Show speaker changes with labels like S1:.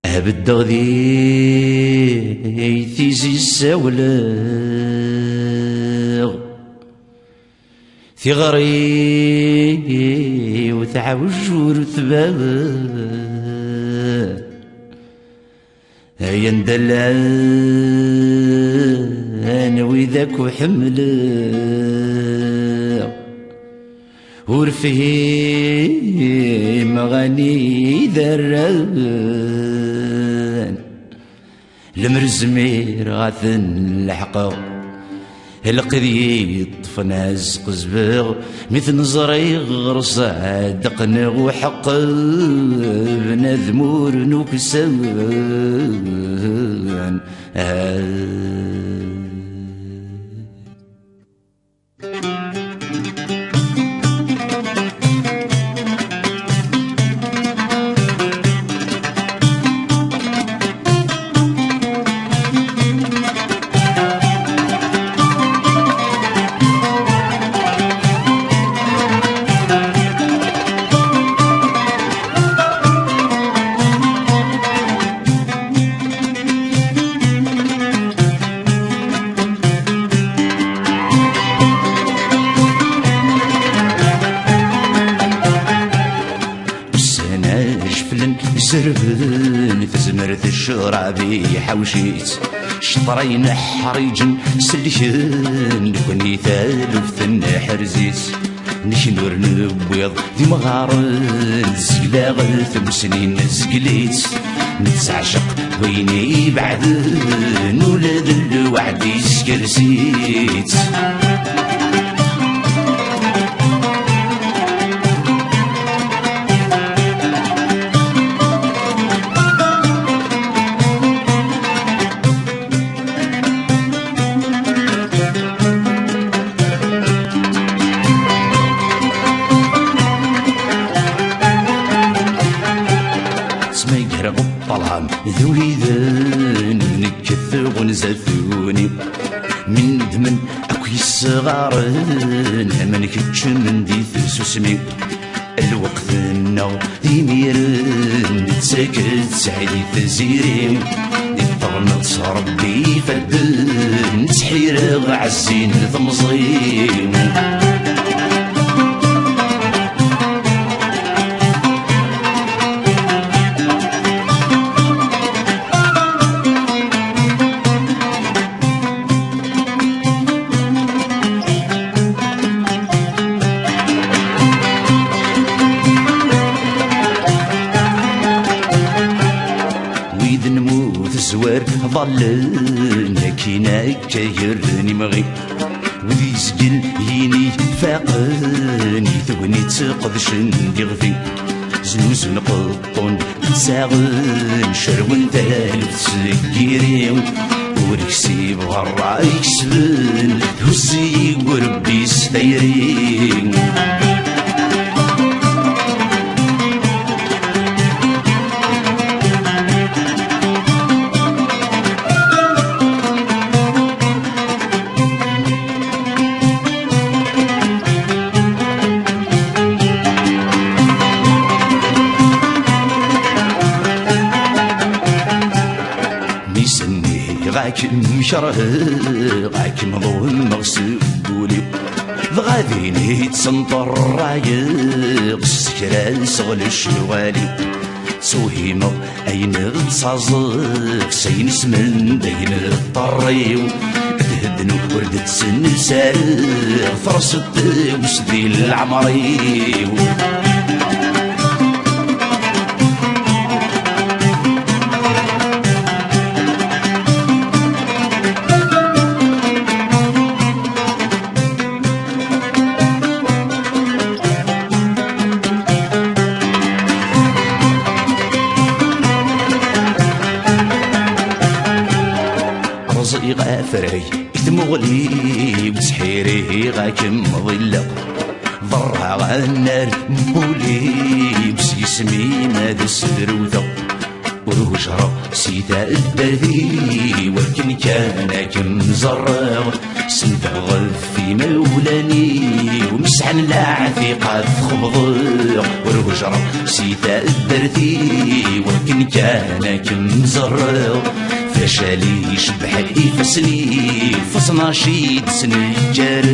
S1: بدو ذي تيزي السولغ ثغري وتعوج ورثباب هيا ندلعن وذاك وحمل ورفيه مغاني ذران المرزمير غاثن الحقا القذي طفنا زق زبغ مثل زريغ رصاد قنغ وحق بنذمور نكسان سربن تزمرت الشرابي حوشيت شطرين حريجن سلشن كوني ثالث حرزيت نشنور نبيض دي مغارن زقلاغ ثمسنين زقليت نتعشق ويني بعدن ولاد الوعد يسكرسيت الظلام ذوي ذن نكث ونزثوني من دمن اكوي الصغارن من كتش من دي ثسوسمي الوقت النو يميرن نتسكت سعيدي تزيرين الطرنط ربي فدن تحير عزين ثمصين زوار ظلنا كينا كيرني مغي وذي سجل يني فاقني ثوني تقدشن دغفي زنوز نقطن ساغن شرون تالف سكيرين وركسي بغرا يكسبن هزي وربي ستيرين غاك مشره غاك مظلم مغسولي ضغاديني تسنطر رايق سكران سغل الشوالي سوهيمة اين تصازق سين سمن دين الطريو تهدنو وردت سن سارق فرصت وسدي العمريو رزقي غافري تمغلي بسحيري غاك مظلق ضرها غنار مبولي بس يسمي ماذا السدروثة ورجع سيدا الدري ولكن كان كم زرع سنتغل في مولاني ومسعن العثيقة خمض ورجع سيدا الدري ولكن كان كم زرع فشالي شبح الإفسلي فصنا شيد سنجر